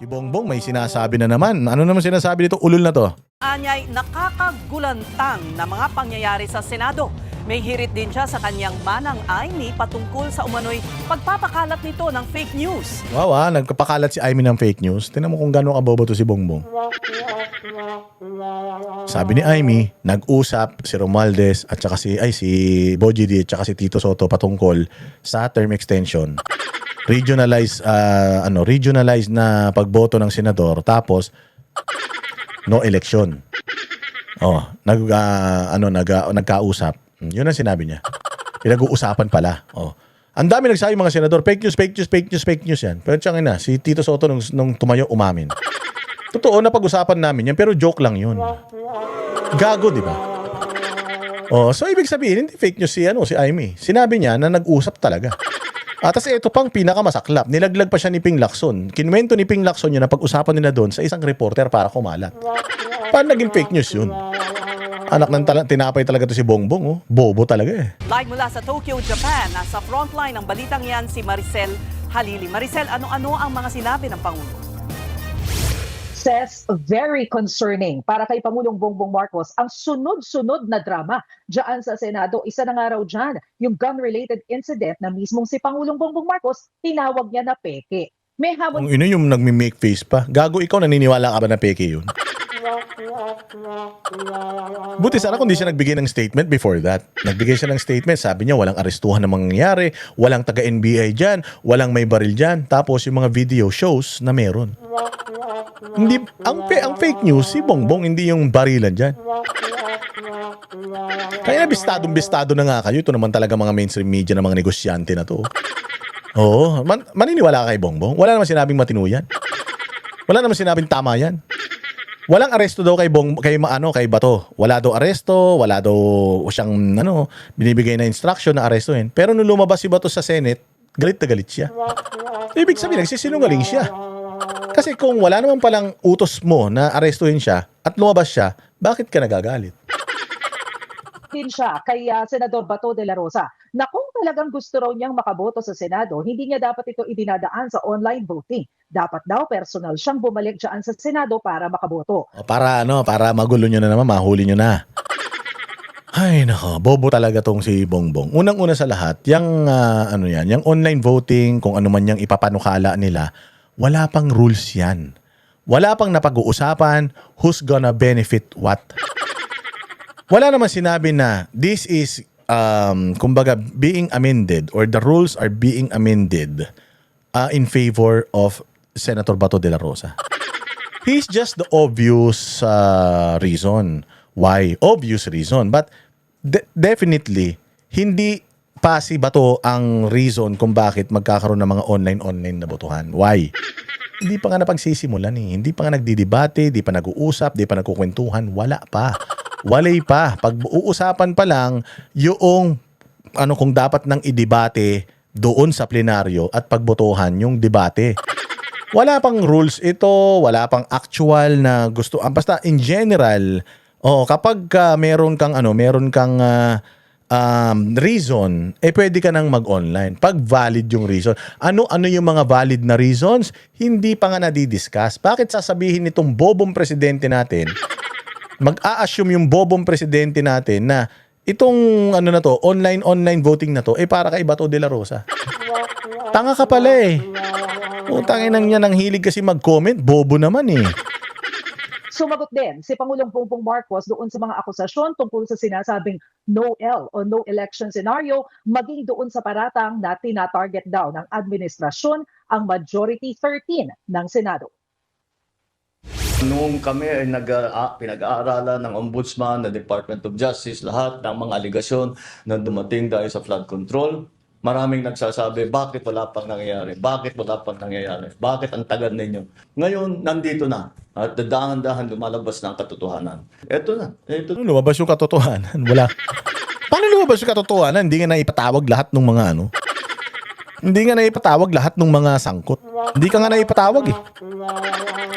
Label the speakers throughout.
Speaker 1: Si Bongbong may sinasabi na naman. Ano naman sinasabi dito? Ulol na to.
Speaker 2: Anyay nakakagulantang na mga pangyayari sa Senado. May hirit din siya sa kanyang manang Amy patungkol sa umano'y pagpapakalat nito ng fake news.
Speaker 1: Wow, nagpapakalat si Amy ng fake news. Tingnan mo kung gano'ng kabobo to si Bongbong. Sabi ni Amy, nag-usap si Romualdez at saka si Bogie D at saka si Tito Soto patungkol sa term extension. Regionalized na pagboto ng senador tapos no election. Nagkausap. Yun ang sinabi niya. Pinag-uusapan pala. Ang dami nagsabi mga senador, fake news yan. Pero tiyangin na, si Tito Soto nung tumayo umamin. Totoo na pag-usapan namin yan, pero joke lang yun. Gago, di ba? So ibig sabihin, hindi fake news si Amy. Sinabi niya na nag-usap talaga. At ito pang pinakamasaklap, nilaglag pa siya ni Ping Lacson. Kinwento ni Ping Lacson yun na pag-usapan nila doon sa isang reporter para kumalat. Paano naging fake news yun? Anak ng tinapay talaga to si Bongbong. Bobo talaga eh.
Speaker 2: Live mula sa Tokyo, Japan, nasa frontline ng balitang yan si Maricel Halili. Maricel, ano-ano ang mga sinabi ng Pangulo?
Speaker 3: Says very concerning para kay Pangulong Bongbong Marcos ang sunod-sunod na drama diyan sa Senado. Isa na nga raw dyan, yung gun-related incident na mismong si Pangulong Bongbong Marcos tinawag niya na peke. May hamon.
Speaker 1: Kung yung nagme-make face pa, gago ikaw, naniniwala ka ba na peke yun? Buti sana kung di siya nagbigay ng statement before that. Nagbigay siya ng statement, sabi niya walang arestuhan na mangyayari, walang taga-NBI dyan, walang may baril dyan. Tapos yung mga video shows na meron. Hindi, ang fake news, si Bongbong, hindi yung barilan dyan. Kaya bistadong-bistado na nga kayo. Ito naman talaga mga mainstream media na mga negosyante na to. Maniniwala ka kay Bongbong? Wala naman sinabing matino yan. Wala naman sinabing tama yan. Walang aresto daw kay Bato. Wala daw aresto, wala daw siyang binibigay na instruction na arestuhin. Pero nung lumabas si Bato sa Senate, galit na galit siya. Ibig sabihin, nagsisinungaling siya. Kasi kung wala naman palang utos mo na arestuhin siya at lumabas siya, bakit ka nagagalit?
Speaker 3: Din siya kay Senador Bato de la Rosa na kung talagang gusto raw niyang makaboto sa Senado, hindi niya dapat ito idinadaan sa online voting. Dapat daw personal siyang bumalik dyan sa Senado para makaboto.
Speaker 1: Para magulo nyo na naman, mahuli nyo na. Ay nako, bobo talaga tong si Bongbong. Unang-una sa lahat, yung online voting, kung ano man yung ipapanukala nila, wala pang rules yan. Wala pang napag-uusapan who's gonna benefit what. Wala naman sinabi na this is kumbaga being amended or the rules are being amended in favor of Senator Bato de la Rosa. He's just the obvious reason. Why? Obvious reason. But definitely, hindi pa si Bato ang reason kung bakit magkakaroon ng mga online na botohan. Why? Hindi pa nga napagsisimulan eh. Hindi pa nga nagdidebate, hindi pa nag-uusap, hindi pa nagkukwentuhan. Wala pa. Walay pa. Pag uusapan pa lang yung kung dapat nang idebate doon sa plenaryo at pagbotohan yung debate. Wala pang rules ito, wala pang actual na gusto. Basta in general, kapag meron kang reason, pwede ka nang mag-online. Pag valid yung reason. Ano yung mga valid na reasons? Hindi pa nga nadidiscuss. Bakit sasabihin nitong bobong presidente natin, mag-a-assume yung bobong presidente natin na itong online voting na to, para kay Bato de la Rosa. Tanga ka pala eh. Utangin niya nang hilig kasi mag-comment, bobo naman eh.
Speaker 3: Sumagot din si Pangulong Bongbong Marcos doon sa mga akusasyon tungkol sa sinasabing no-L o no election scenario, maging doon sa paratang na tina-target daw ng administrasyon ang majority 13 ng Senado.
Speaker 4: Noong kami ay pinag-aaralan ng Ombudsman, ng Department of Justice, lahat ng mga aligasyon na dumating dahil sa flood control, maraming nagsasabi, bakit wala pang nangyayari? Bakit wala pang nangyayari? Bakit ang tagal ninyo? Ngayon, nandito na. At dahan-dahan lumalabas na ang katotohanan. Ito na.
Speaker 1: Lumabas yung katotohanan? Wala. Paano lumabas yung katotohanan? Hindi nga naipatawag lahat ng mga Hindi nga naipatawag lahat ng mga sangkot. Hindi ka nga naipatawag eh.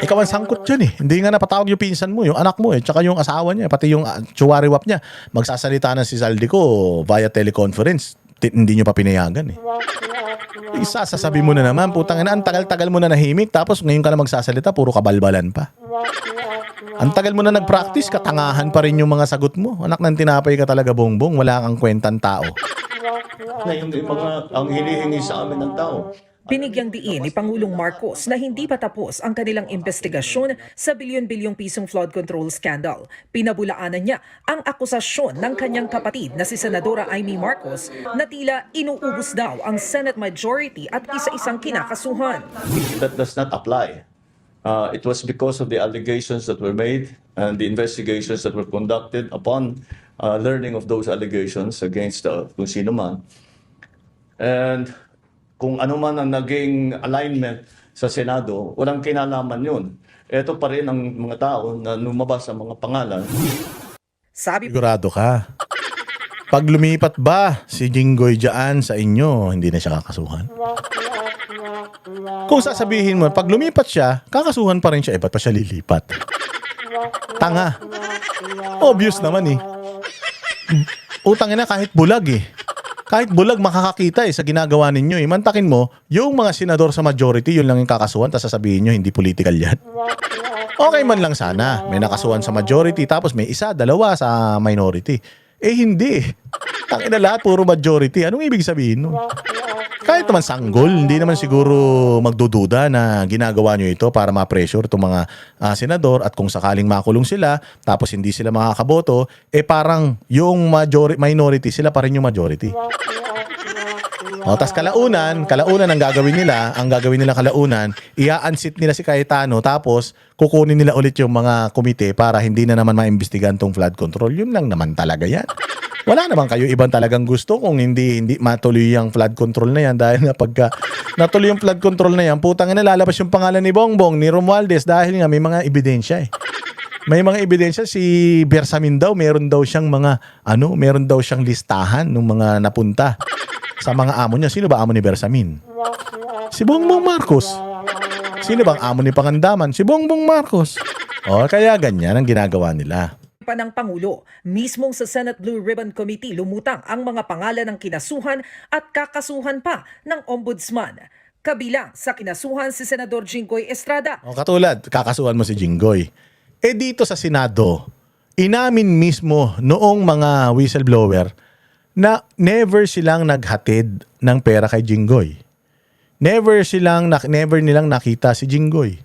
Speaker 1: Ikaw ang sangkot dyan eh. Hindi nga napatawag yung pinsan mo, yung anak mo tsaka yung asawa niya, pati yung chuwariwap niya. Magsasalita na si Zaldico via teleconference. hindi nyo pa pinayagan eh. Isasasabi mo na naman, putang ina, ang tagal-tagal mo na nahimik, tapos ngayon ka na magsasalita, puro kabalbalan pa. Ang tagal mo na nag-practice, katangahan pa rin yung mga sagot mo. Anak ng tinapay ka talaga, Bongbong, wala kang kwentang tao.
Speaker 4: Na yung mga ang hinihingi sa amin ng tao.
Speaker 5: Binigyang diin ni Pangulong Marcos na hindi pa tapos ang kanilang investigasyon sa bilyon-bilyong pisong flood control scandal. Pinabulaanan niya ang akusasyon ng kanyang kapatid na si Senadora Amy Marcos na tila inuubos daw ang Senate majority at isa-isang kinakasuhan.
Speaker 4: That does not apply. It was because of the allegations that were made and the investigations that were conducted upon learning of those allegations against kung sino man. And kung ano man ang naging alignment sa Senado, walang kinalaman yun. Ito pa rin ang mga tao na lumabas ang mga pangalan.
Speaker 5: Sabi
Speaker 1: Sigurado ka. Pag lumipat ba si Jinggoy dyan sa inyo, hindi na siya kakasuhan? Kung sasabihin mo, pag lumipat siya, kakasuhan pa rin siya, ba't pa siya lilipat? Tanga. Obvious naman eh. Utangin na kahit bulag eh. Kahit bulag makakakita sa ginagawa ninyo eh. Mantakin mo, yung mga senador sa majority, yun lang yung kakasuhan, tapos sasabihin nyo, hindi political yan. Okay man lang sana. May nakasuhan sa majority, tapos may isa, dalawa sa minority. Eh hindi. Tangin na lahat, puro majority. Anong ibig sabihin nun? Kahit naman sanggol, hindi naman siguro magdududa na ginagawa nyo ito para ma-pressure itong mga senador at kung sakaling makulong sila tapos hindi sila makakaboto, parang yung minority, sila pa rin yung majority. Tapos kalaunan ang gagawin nila kalaunan, ia-unseat nila si Cayetano tapos kukunin nila ulit yung mga komite para hindi na naman maimbestigahan tong flood control. Yun lang naman talaga yan. Wala naman kayo ibang talagang gusto kung hindi matuloy yung flood control na yan dahil na pagka natuloy yung flood control na yan, putang ina lalabas yung pangalan ni Bongbong, ni Romualdez dahil nga may mga ebidensya eh. May mga ebidensya si Bersamin daw, meron daw siyang listahan ng mga napunta sa mga amo niya. Sino ba amo ni Bersamin? Si Bongbong Marcos. Sino bang amo ni Pangandaman? Si Bongbong Marcos. Kaya ganyan ang ginagawa nila.
Speaker 5: pa ng Pangulo, mismong sa Senate Blue Ribbon Committee lumutang ang mga pangalan ng kinasuhan at kakasuhan pa ng Ombudsman. Kabilang sa kinasuhan si Senador Jinggoy Estrada.
Speaker 1: Katulad, kakasuhan mo si Jinggoy. Dito sa Senado, inamin mismo noong mga whistleblower na never silang naghatid ng pera kay Jinggoy. Never nilang nakita si Jinggoy.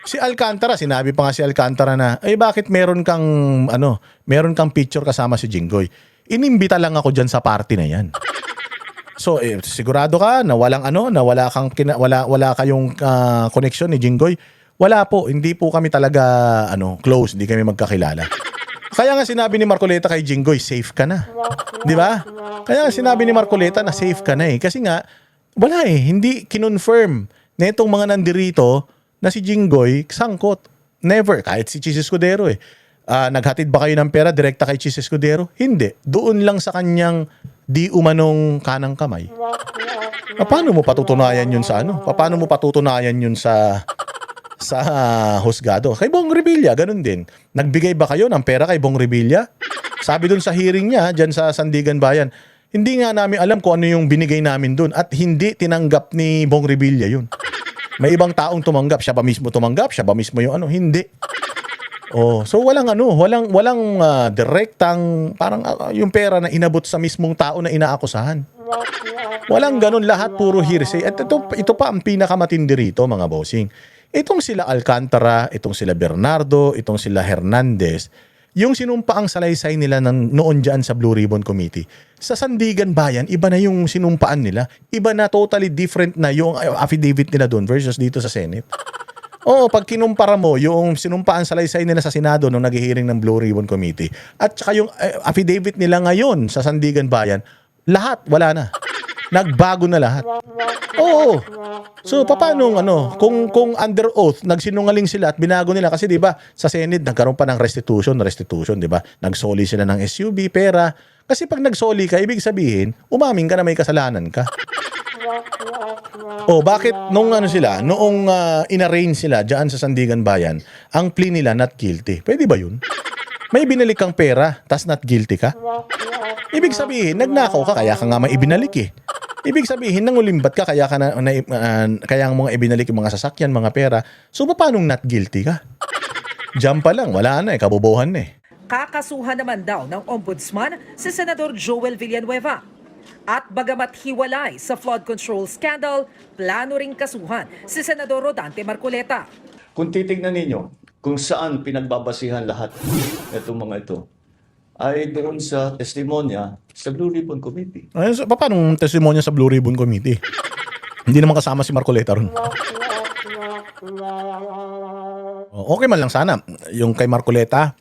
Speaker 1: Si Alcantara, sinabi pa nga si Alcantara na, bakit meron kang picture kasama si Jinggoy? Inimbita lang ako diyan sa party na yan. So, sigurado ka na wala kayong connection ni Jinggoy? Wala po, hindi po kami talaga close, hindi kami magkakilala. Kaya nga sinabi ni Marcoleta kay Jinggoy, safe ka na. Di ba? Kaya nga sinabi ni Marcoleta na safe ka na kasi nga wala hindi kinonfirm na itong mga nandirito na si Jinggoy sangkot. Never. Kahit si Chis Escudero naghatid ba kayo ng pera direkta kay Chis Escudero? Hindi. Doon lang sa kanyang di umanong kanang kamay. Paano mo patutunayan yun sa Paano mo patutunayan yun sa husgado? Kay Bong Revilla, ganun din. Nagbigay ba kayo ng pera kay Bong Revilla? Sabi dun sa hearing niya, dyan sa Sandigan Bayan, hindi nga namin alam kung ano yung binigay namin dun at hindi tinanggap ni Bong Revilla yun. May ibang taong tumanggap, siya ba mismo tumanggap? Siya ba mismo yung Hindi. So walang direktang parang yung pera na inabot sa mismong tao na inaakusahan. Walang ganun, lahat puro hearsay. At ito pa ang pinakamatindi rito, mga bossing. Itong sila Alcantara, itong sila Bernardo, itong sila Hernandez, yung sinumpaang salaysay nila noon dyan sa Blue Ribbon Committee. Sa Sandigan Bayan, iba na yung sinumpaan nila. Iba na, totally different na yung affidavit nila doon versus dito sa Senate. Pag kinumpara mo yung sinumpaan salaysay nila sa Senado nung nag-hearing ng Blue Ribbon Committee at saka yung affidavit nila ngayon sa Sandigan Bayan, lahat wala na. Nagbago na lahat. So paano kung under oath nagsinungaling sila at binago nila kasi 'di ba sa Senate nagkaroon pa ng restitution, 'di ba? Nagsoli sila ng SUV, pera. Kasi pag nagsoli ka, ibig sabihin, umamin ka na may kasalanan ka. Bakit noong inarraign sila diyan sa Sandigan Bayan, ang plea nila not guilty. Pwede ba 'yun? May binalik kang pera, tas not guilty ka? Ibig sabihin, nagnakaw ka, kaya ka nga may ibinalik eh. Ibig sabihin, nangulimbat ka, kaya kaya ang mga ibinalik yung mga sasakyan, mga pera. So, paano not guilty ka? Diyan pa lang, wala na eh, kabobohan na eh.
Speaker 5: Kakasuhan naman daw ng Ombudsman si Senador Joel Villanueva. At bagamat hiwalay sa flood control scandal, plano ring kasuhan si Senador Rodante Marcoleta.
Speaker 4: Kung titignan ninyo kung saan pinagbabasihan lahat itong mga ito, ay doon sa testimonya sa Blue Ribbon Committee.
Speaker 1: Ay, so, paano ang testimonya sa Blue Ribbon Committee? Hindi naman kasama si Marcoleta ron. Okay man lang sana. Yung kay Marcoleta,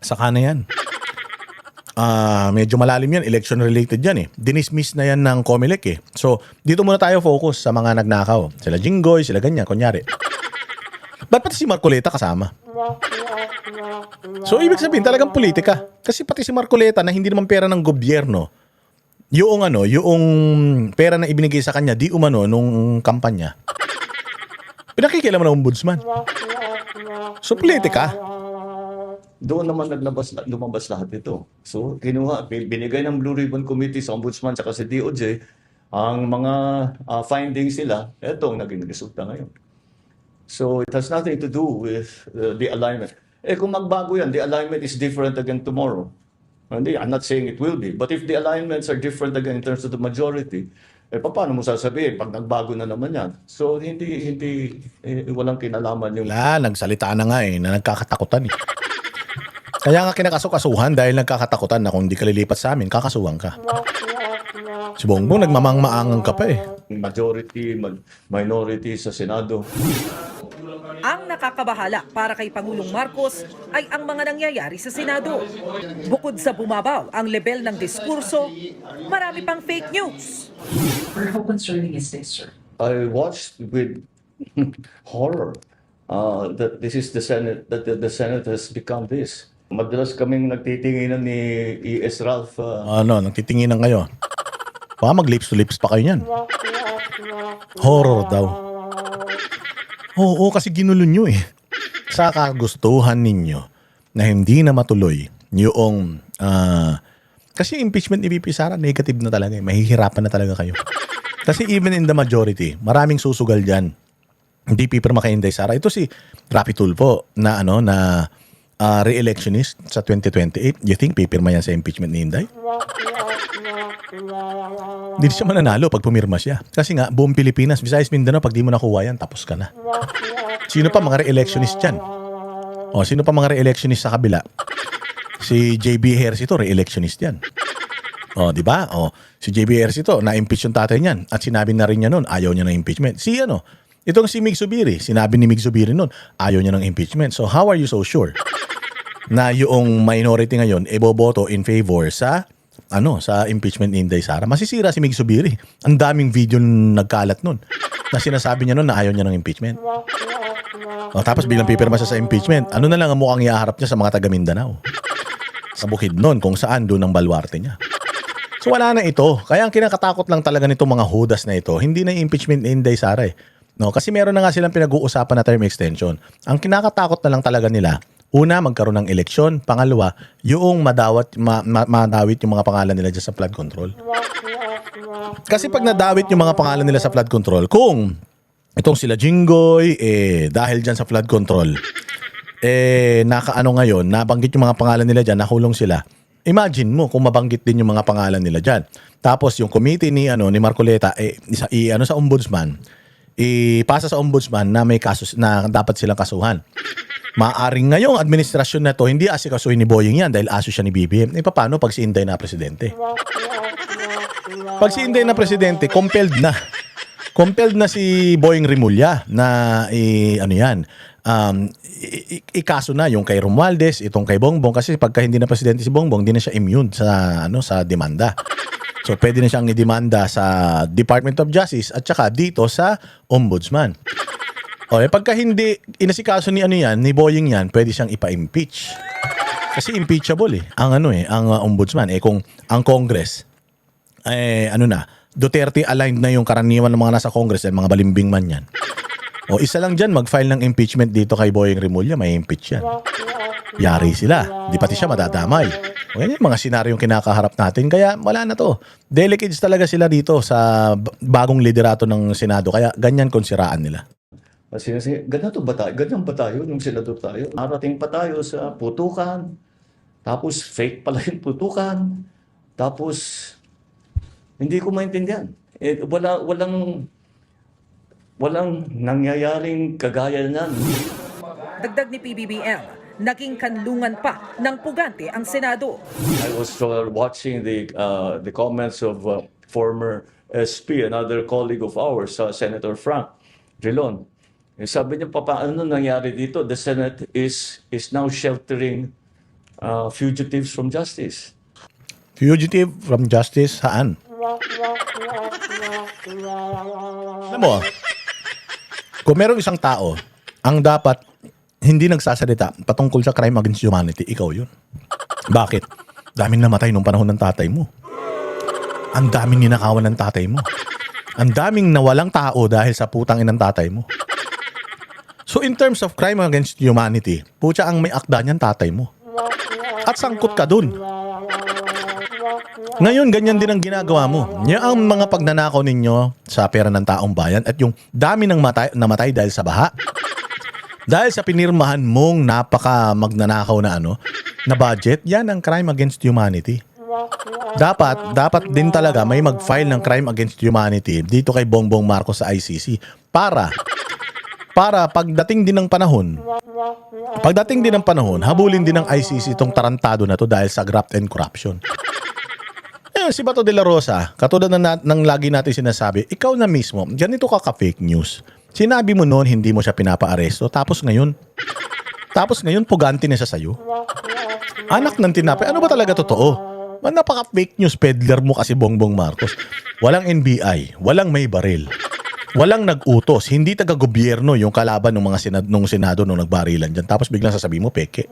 Speaker 1: saka na yan. Medyo malalim yan. Election related yan eh. Dinismiss na yan ng COMELEC eh. So, dito muna tayo focus sa mga nagnakaw. Sila Jinggoy, sila ganyan, kunyari. Ba't pati si Marcoleta kasama? So, ibig sabihin talagang politika. Kasi pati si Marcoleta na hindi naman pera ng gobyerno, yung pera na ibinigay sa kanya, di umano nung kampanya, pinakikialaman ng ombudsman. So, politika.
Speaker 4: Doon naman lumabas lahat ito. So, binigay ng Blue Ribbon Committee sa Ombudsman at sa DOJ ang mga findings nila. Ito ang naging resulta ngayon. So, it has nothing to do with the alignment. Kung magbago yan, the alignment is different again tomorrow. Hindi, I'm not saying it will be. But if the alignments are different again in terms of the majority, paano mo sasabihin pag nagbago na naman yan? So, walang kinalaman yung...
Speaker 1: Wala, nagsalita na nga eh, na nagkakatakutan eh. Kaya nga kinakasukasuhan dahil nagkakatakutan na kung hindi ka lilipat sa amin, kakasuhan ka. Si Bongbong nagmamang-maangang ka pa eh.
Speaker 4: Majority, minority sa Senado.
Speaker 5: Ang nakakabahala para kay Pangulong Marcos ay ang mga nangyayari sa Senado. Bukod sa bumabaw ang level ng diskurso, marami pang fake news.
Speaker 6: How concerning is this, sir?
Speaker 4: I watched with horror that this is the Senate, that the Senate has become this. Madalas kaming nagtitinginan ni E.S. Ralph.
Speaker 1: Nagtitinginan kayo. Baka mag-lips to lips pa kayo niyan. Horror daw. Oo, kasi ginulo nyo eh. Sa kagustuhan ninyo na hindi na matuloy yung... kasi impeachment ni VP Sara, negative na talaga eh. Mahihirapan na talaga kayo. Kasi even in the majority, maraming susugal dyan. Hindi pipirma kay Inday Sara. Ito si Rapi Tulfo na re-electionist sa 2028. You think pipirma yan sa impeachment ni Inday? Hindi siya mananalo pag pumirma siya. Kasi nga, buong Pilipinas, Visayas, Mindanao, pag di mo nakuha yan, tapos ka na. Sino pa mga re-electionist dyan? Sino pa mga re-electionist sa kabila? Si JB Ejercito, re-electionist yan. Di ba? Si JB Ejercito, na-impeach yung tatay niyan. At sinabi na rin niya noon, ayaw niya ng impeachment. Itong si Mig Zubiri, sinabi ni Mig Zubiri noon, ayaw niya ng impeachment. So how are you so sure na yung minority ngayon boboto in favor sa impeachment ni Inday Sara? Masisira si Mig Zubiri. Ang daming video nagkalat noon na sinasabi niya noon na ayaw niya ng impeachment. Tapos biglang pipirma siya sa impeachment. Ano na lang ang mukhang iaharap niya sa mga taga Mindanao? Sa bukid noon, kung saan doon ang baluarte niya. So wala na ito. Kaya ang kinakatakot lang talaga nitong mga hudas na ito, hindi na yung impeachment ni Inday Sara eh. Kasi meron na nga silang pinag-uusapan na term extension. Ang kinakatakot na lang talaga nila, una, magkaroon ng eleksyon. Pangalawa, yung madawit yung mga pangalan nila dyan sa flood control. Kasi pag nadawit yung mga pangalan nila sa flood control, kung itong sila Jinggoy, dahil dyan sa flood control, ngayon, nabanggit yung mga pangalan nila dyan, nakulong sila. Imagine mo kung mabanggit din yung mga pangalan nila dyan. Tapos yung committee ni Marcoleta, sa ombudsman, ipasa sa ombudsman na may kaso na dapat silang kasuhan. Maaring ngayong administrasyon na to, hindi asikasuhin ni Boying yan dahil aso siya ni BBM. Paano pag si Inday na presidente? Pag si Inday na presidente, compelled na. Compelled na si Boying Rimulya na ikaso na yung kay Romualdez, itong kay Bongbong, kasi pagka hindi na presidente si Bongbong, hindi na siya immune sa demanda. So pwede na siyang idemanda sa Department of Justice at saka dito sa Ombudsman. Pagka hindi inasikaso ni Boying yan, pwede siyang ipa-impeach. Kasi impeachable ang Ombudsman. Kung ang Congress Duterte aligned na yung karaniwan ng mga nasa Congress, mga balimbing man yan. O isa lang dyan, mag-file ng impeachment dito kay Boyeng Rimulya, may impeach yan. Yari sila. Di pati siya madadamay. O yan yung mga senaryong kinakaharap natin. Kaya wala na to. Delegates talaga sila dito sa bagong liderato ng Senado. Kaya ganyan konsiraan nila.
Speaker 4: Kasi ganito ba tayo? Ganyan ba tayo nung senador tayo? Narating pa tayo sa putukan. Tapos fake pala yung putukan. Tapos hindi ko maintindihan. Walang nangyayaring kagaya niyan.
Speaker 5: Dagdag ni PBBM, naging kanlungan pa ng pugante ang Senado.
Speaker 4: I was watching the comments of former SP, another colleague of ours, Senator Frank Drilon. Sabi niya, paano nangyari dito? The Senate is now sheltering fugitives from justice.
Speaker 1: Fugitive from justice, saan? Alam mo, kung merong isang tao, ang dapat hindi nagsasalita patungkol sa crime against humanity, ikaw yun. Bakit? Daming namatay nung panahon ng tatay mo. Ang daming ninakawan ng tatay mo. Ang daming nawalang tao dahil sa putang inang tatay mo. So in terms of crime against humanity, putya ang may akda niyan tatay mo. At sangkot ka dun. Ngayon, ganyan din ang ginagawa mo. Yan ang mga pagnanakaw ninyo sa pera ng taong bayan at yung dami ng namatay dahil sa baha. Dahil sa pinirmahan mong napaka magnanakaw na na budget, yan ang crime against humanity. Dapat din talaga may mag-file ng crime against humanity dito kay Bongbong Marcos sa ICC para pagdating din ng panahon, habulin din ng ICC itong tarantado na to dahil sa graft and corruption. Si Bato de la Rosa, katulad ng lagi natin sinasabi, ikaw na mismo, ganito ka-fake news. Sinabi mo noon, hindi mo siya pinapa-aresto, tapos ngayon, pugante na siya sa'yo. Anak ng tinapay, ano ba talaga totoo? Napaka-fake news peddler mo kasi Bongbong Marcos. Walang NBI, walang may baril. Walang nag-utos, hindi taga-gobyerno yung kalaban ng mga Senado nung nagbarilan dyan. Tapos biglang sasabihin mo, peke.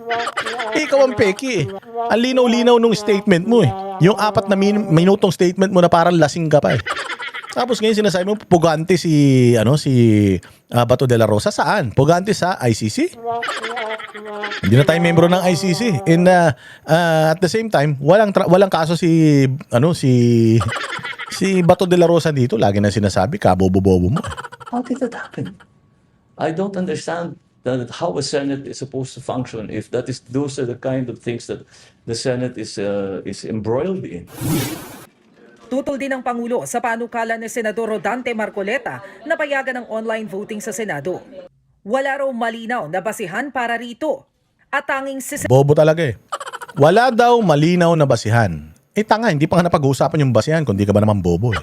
Speaker 1: Ikaw ang peke eh. Ang linaw-linaw nung statement mo eh. Yung 4 na minutong statement mo na parang lasing ka pa eh. Tapos ngayon sinasabi mo, pugante si Bato de la Rosa. Saan? Pugante sa ICC? Hindi na tayo membro ng ICC. And at the same time, walang kaso si Bato de la Rosa dito. Lagi na sinasabi, kabobo-bobo mo.
Speaker 4: How did that happen? I don't understand how a Senate is supposed to function if those are the kind of things that the Senate is embroiled in.
Speaker 5: Tutol din ng Pangulo sa panukala ni Senador Rodante Marcoleta na payagan ng online voting sa Senado. Wala raw malinaw na basihan para rito. At tanging
Speaker 1: Bobo talaga eh. Wala daw malinaw na basihan. Tanga, hindi pa nga napag-uusapan yung basihan kundi ka ba naman bobo eh.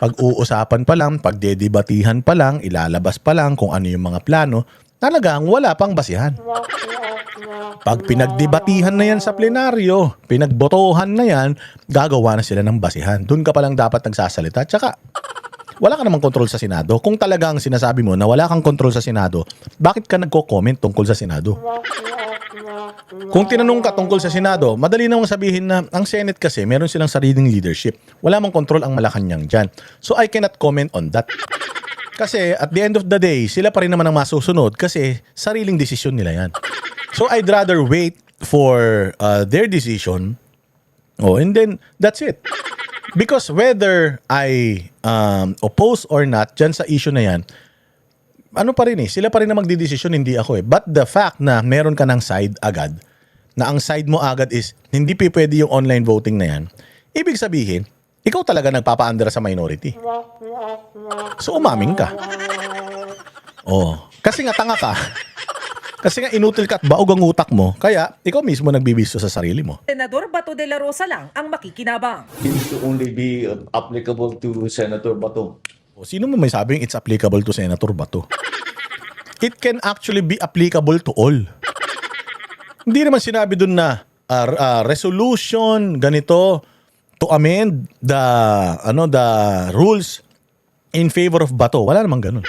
Speaker 1: Pag-uusapan pa lang, pagdedebatihan pa lang, ilalabas pa lang kung ano yung mga plano, talagang wala pang basihan. Pag pinagdebatihan na yan sa plenaryo, pinagbotohan na yan, gagawa na sila ng basihan. Doon ka palang dapat nagsasalita. Tsaka, wala ka namang kontrol sa Senado. Kung talagang sinasabi mo na wala kang kontrol sa Senado, bakit ka nagko-comment tungkol sa Senado? Kung tinanong ka tungkol sa Senado, madali namang sabihin na ang Senate kasi meron silang sariling leadership. Wala mang kontrol ang Malacanang dyan. So I cannot comment on that. Kasi at the end of the day, sila pa rin naman ang masusunod kasi sariling desisyon nila yan. So I'd rather wait for their decision. And then that's it. Because whether I oppose or not dyan sa issue na yan, ano pa rin sila pa rin na magdidesisyon, hindi ako eh. But the fact na meron ka ng side agad, na ang side mo agad is hindi pwede yung online voting na yan, ibig sabihin, ikaw talaga nagpapa-under sa minority. So umaming ka. Kasi nga tanga ka. Kasi nga inutil ka at baog ang utak mo, kaya ikaw mismo nagbibisto sa sarili mo.
Speaker 5: Senador Bato de la Rosa lang ang makikinabang.
Speaker 4: Seems to only be applicable to Senator Bato.
Speaker 1: Sino mo may sabing it's applicable to Senator Bato? It can actually be applicable to all. Hindi naman sinabi dun na resolution ganito to amend the rules in favor of Bato. Wala namang ganun.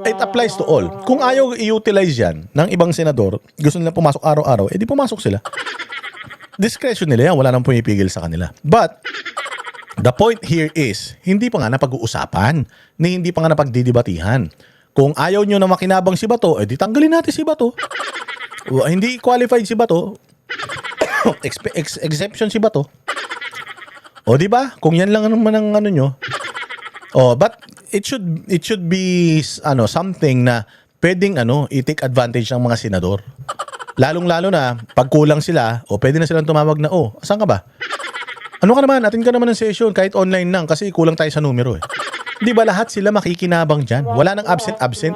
Speaker 1: It applies to all. Kung ayaw i-utilize yan ng ibang senador, gusto nila pumasok araw-araw, edi pumasok sila. Discretion nila yan, wala nang pumipigil sa kanila. But The point here is, hindi pa nga napag-uusapan, ni hindi pa nga napagdidibatihan. Kung ayaw nyo na makinabang si Bato, edi tanggalin natin si Bato. Hindi qualified si Bato. Exception si Bato. O di ba? Kung yan lang naman ang ano nyo. But it should be something na pwedeng i-take advantage ng mga senador. Lalong-lalo na pag kulang sila, pwede na silang tumawag na, asan ka ba? Ano ka naman? Attend ka naman ng session kahit online lang kasi kulang tayo sa numero eh. Di ba lahat sila makikinabang dyan? Wala nang absent.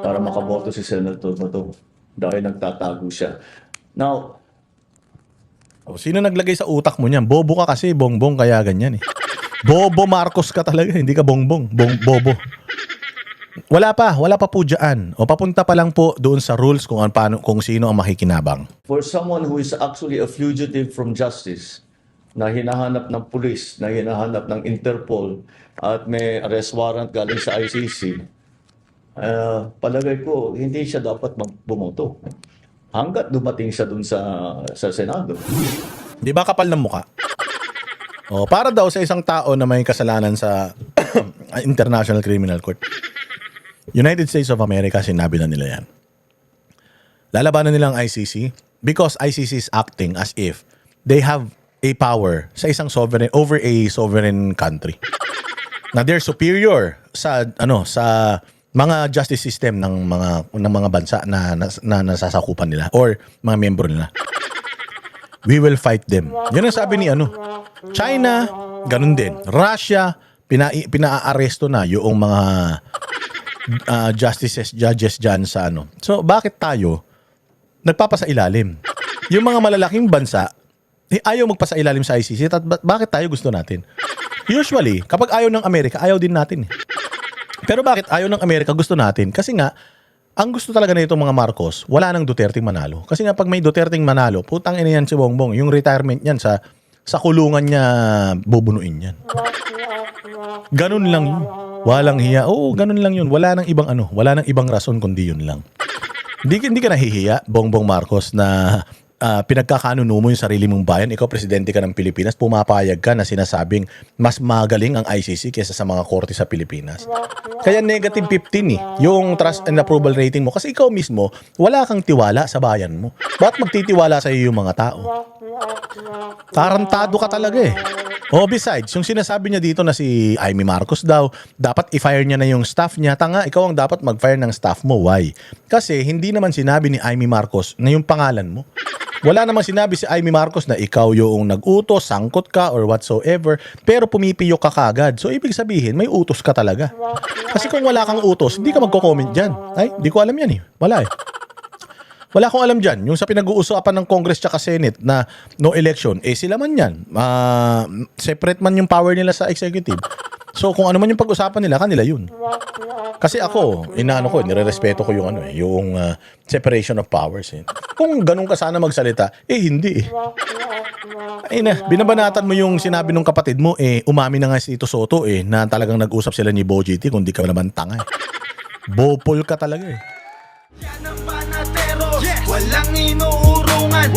Speaker 4: Para makaboto si Senator Bato dahil nagtatago siya. Now,
Speaker 1: Sino naglagay sa utak mo niyan? Bobo ka kasi, Bongbong, kaya ganyan eh. Bobo Marcos ka talaga, hindi ka Bongbong. Bobo. Wala pa po dyan. Papunta pa lang po doon sa rules kung sino ang makikinabang.
Speaker 4: for someone who is actually a fugitive from justice, na hinahanap ng pulis, na hinahanap ng Interpol, at may arrest warrant galing sa ICC, palagay ko, hindi siya dapat bumoto. Hanggat dumating siya dun sa Senado.
Speaker 1: Di ba kapal ng muka? Para daw sa isang tao na may kasalanan sa International Criminal Court. United States of America, sinabi na nila yan. Lalabanan nilang ICC because ICC is acting as if they have a power sa isang sovereign over a sovereign country. Na they're superior sa mga justice system ng mga bansa na nasasakupan nila or mga miyembro nila. We will fight them. Yun ang sabi ni China, ganun din. Russia, pina-aaresto na yung mga judges dyan sa So, bakit tayo nagpapasailalim? Yung mga malalaking bansa, ayaw magpasailalim sa ICC. Bakit tayo gusto natin? Usually, kapag ayaw ng Amerika, ayaw din natin. Pero bakit ayaw ng Amerika gusto natin? Kasi nga, ang gusto talaga na itong mga Marcos, wala nang Duterte manalo. Kasi nga pag may Duterte manalo, putang ina yan si Bongbong. Yung retirement niyan sa kulungan niya, bubunuin yan. Ganun lang yun. Walang hiya. Ganun lang yun. Wala nang ibang rason kundi yun lang. Hindi ka nahihiya, Bongbong Marcos, na pinagkakanuno mo yung sarili mong bayan. Ikaw, presidente ka ng Pilipinas, pumapayag ka na sinasabing mas magaling ang ICC kaysa sa mga korte sa Pilipinas. Kaya negative 15 yung trust and approval rating mo. Kasi ikaw mismo, wala kang tiwala sa bayan mo. Ba't magtitiwala sa iyo yung mga tao? Tarantado ka talaga eh. Besides, yung sinasabi niya dito na si Amy Marcos daw, dapat i-fire niya na yung staff niya. Tanga, ikaw ang dapat mag-fire ng staff mo. Why? Kasi hindi naman sinabi ni Amy Marcos na yung pangalan mo. Wala namang sinabi si Amy Marcos na ikaw yung nag-utos, sangkot ka, or whatsoever, pero pumipiyok ka kagad. So, ibig sabihin, may utos ka talaga. Kasi kung wala kang utos, hindi ka magko-comment dyan. Ay, di ko alam yan eh. Wala eh. Wala akong alam dyan. Yung sa pinag-uusapan ng Congress tsaka Senate na no election, sila man yan. Separate man yung power nila sa executive. So, kung ano man yung pag-usapan nila, kanila yun. Kasi ako, nire-respeto ko yung yung separation of powers. Kung ganun ka sana magsalita, hindi eh. Binabanatan mo yung sinabi ng kapatid mo, umamin na nga si Tito Soto na talagang nag-usap sila ni Bo GT, kung di ka naman tanga eh. Bopol ka talaga eh.
Speaker 7: Yan ang panatero, walang inuurungan.